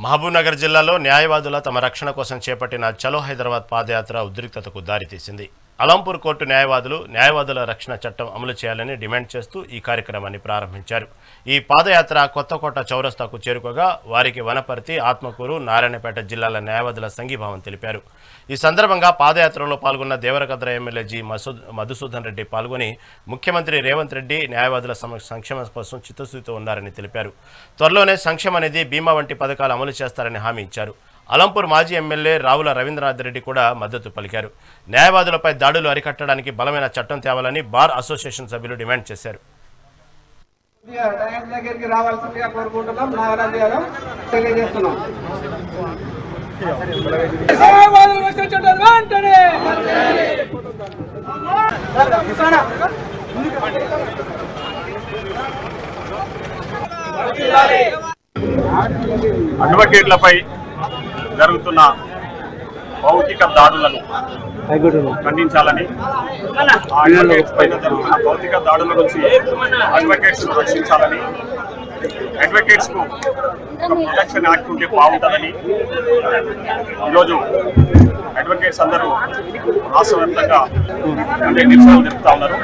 మహబూబ్నగర్ జిల్లాలో న్యాయవాదుల తమ రక్షణ కోసం చేపట్టిన చలో హైదరాబాద్ పాదయాత్ర ఉద్రిక్తతకు దారితీసింది. అలంపూర్ కోర్టు న్యాయవాదుల రక్షణ చట్టం అమలు చేయాలని డిమాండ్ చేస్తూ ఈ కార్యక్రమాన్ని ప్రారంభించారు. ఈ పాదయాత్ర కొత్తకోట చౌరస్తాకు చేరుకోగా వారికి వనపర్తి, ఆత్మకూరు, నారాయణపేట జిల్లాల న్యాయవాదుల సంఘీభావం తెలిపారు. ఈ సందర్భంగా పాదయాత్రలో పాల్గొన్న దేవరకద్ర ఎమ్మెల్యే జి మధుసూదన్ రెడ్డి పాల్గొని ముఖ్యమంత్రి రేవంత్ రెడ్డి న్యాయవాదుల సంక్షేమం కోసం చిత్తశుద్ధితో ఉన్నారని తెలిపారు. త్వరలోనే సంక్షేమ నిధి, బీమా వంటి పథకాలు అమలు చేస్తారని హామీ ఇచ్చారు. అలంపూర్ మాజీ ఎమ్మెల్యే రావుల రవీంద్రనాథ్ రెడ్డి కూడా మద్దతు పలికారు. న్యాయవాదులపై దాడులు అరికట్టడానికి బలమైన చట్టం తేవాలని బార్ అసోసియేషన్ సభ్యులు డిమాండ్ చేశారు. అడ్వకేట్లపై జరుగుతున్న భౌతిక దాడులను ఖండించాలని, అడ్వకేట్స్ పైన జరుగుతున్న భౌతిక దాడుల నుంచి అడ్వకేట్స్ రక్షించాలని, అడ్వకేట్స్ కు ఒక ప్రొటెక్షన్ యాక్ట్ ఉంటే బాగుంటుందని ఈరోజు అడ్వకేట్స్ అందరూ రాష్ట్ర వ్యాప్తంగా నిరసనలు జరుపుతా ఉన్నారు.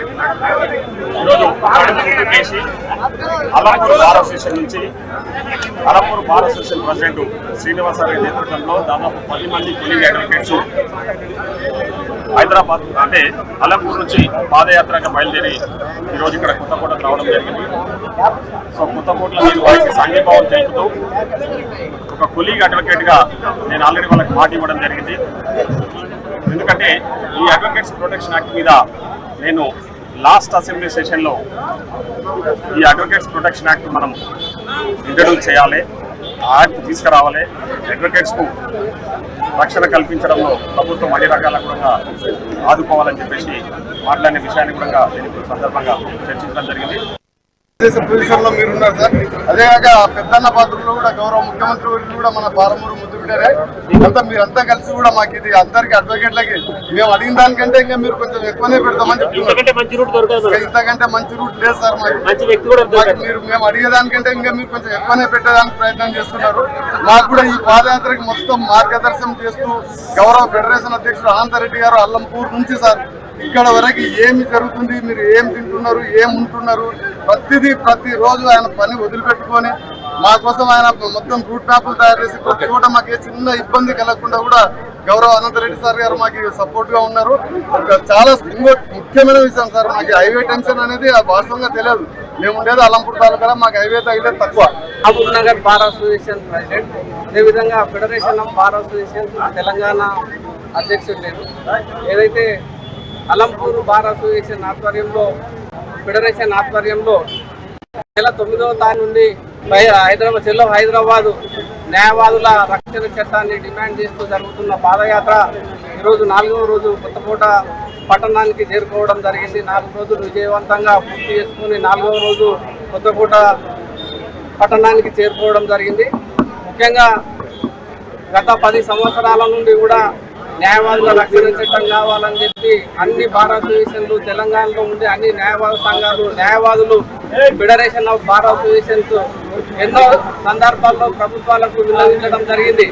ఈరోజు కేసి అలంపూర్ బార్ అసోసియేషన్ నుంచి Alampur bar association president Srinivasa Rao నేతృత్వంలో దాదాపు 10 మంది పోలింగ్ అడ్వకేట్స్ హైదరాబాద్ అంటే అలంపూర్ నుంచి పాదయాత్రగా బయలుదేరి ఈరోజు ఇక్కడ కొత్తకోటకు రావడం జరిగింది. సో కొత్తకోటలో నేను వారికి సంఘీభావం తెలుపుతూ ఒక కొలీగ్ అడ్వకేట్గా నేను ఆల్రెడీ వాళ్ళకి మాట ఇవ్వడం జరిగింది. ఎందుకంటే ఈ అడ్వకేట్స్ ప్రొటెక్షన్ యాక్ట్ మీద నేను లాస్ట్ అసెంబ్లీ సెషన్లో ఈ అడ్వకేట్స్ ప్రొటెక్షన్ యాక్ట్ మనం ఇంట్రడ్యూస్ చేయాలి, ఆ యాక్ట్ తీసుకురావాలి, అడ్వకేట్స్కు రక్షణ కల్పించడంలో ప్రభుత్వం అన్ని రకాల కూడా ఆదుకోవాలని చెప్పేసి మాట్లాడిన విషయాన్ని కూడా నేను సందర్భంగా చర్చించడం జరిగింది. పొజిషన్లో మీరున్నారు సార్. అదేగాక పెద్దన్న పాత్రలో కూడా గౌరవ ముఖ్యమంత్రి కూడా మన పాలమూరు ముద్దు బిడ్డారే. మీరంతా కలిసి కూడా మాకు ఇది అందరికి అడ్వకేట్లకి మేము అడిగిన దానికంటే ఇంకా మీరు కొంచెం ఎక్కువనే పెడతామని చెప్తున్నారు. ఇంతకంటే మంచి రూట్ లేదు సార్ మాకు. మీరు మేము అడిగేదానికంటే ఇంకా మీరు కొంచెం ఎక్కువనే పెట్టడానికి ప్రయత్నం చేస్తున్నారు. మాకు కూడా ఈ పాదయాత్రకి మొత్తం మార్గదర్శనం చేస్తూ గౌరవ ఫెడరేషన్ అధ్యక్షుడు అనంతరెడ్డి గారు అల్లంపూర్ నుంచి సార్ ఇక్కడ వరకు ఏమి జరుగుతుంది, మీరు ఏం తింటున్నారు, ఏం ఉంటున్నారు, ప్రతిరోజు ఆయన పని వదిలిపెట్టుకొని మా కోసం ఆయన మొత్తం రూట్ మ్యాప్లు తయారు చేసి ప్రతి చోట మాకు ఏ చిన్న ఇబ్బంది కలగకుండా కూడా గౌరవ అనంతరెడ్డి సార్ గారు మాకు సపోర్ట్ గా ఉన్నారు. చాలా ముఖ్యమైన విషయం సార్, మాకు హైవే టెన్షన్ అనేది వాస్తవంగా తెలియదు. మేము ఉండేది అలంపూర్ తాలూకా, మాకు హైవే తగిలేదు తక్కువ. మహబూబ్నగర్ బార్ అసోసియేషన్ ప్రెసిడెంట్, అదేవిధంగా federation of bar association Telangana అధ్యక్షుడు. ఏదైతే అలంపూర్ బార్ అసోసియేషన్ ఆధ్వర్యంలో, ఫెడరేషన్ ఆధ్వర్యంలో నెల 9వ తారీఖు నుండి హైదరాబాద్ న్యాయవాదుల రక్షణ చట్టాన్ని డిమాండ్ చేస్తూ జరుగుతున్న పాదయాత్ర ఈరోజు 4వ రోజు కొత్తకోట పట్టణానికి చేరుకోవడం జరిగింది. 4 రోజులు విజయవంతంగా పూర్తి చేసుకుని 4వ రోజు కొత్తకోట పట్టణానికి చేరుకోవడం జరిగింది. ముఖ్యంగా గత 10 సంవత్సరాల నుండి కూడా న్యాయవాదుల రక్షణ చట్టం కావాలని చెప్పి అన్ని బార్ అసోసియేషన్లు తెలంగాణలో ఉండే అన్ని న్యాయవాద సంఘాలు, న్యాయవాదులు, ఫెడరేషన్ ఆఫ్ బార్ అసోసియేషన్స్ ఎన్నో సందర్భాల్లో ప్రభుత్వాలకు విన్నవించడం జరిగింది.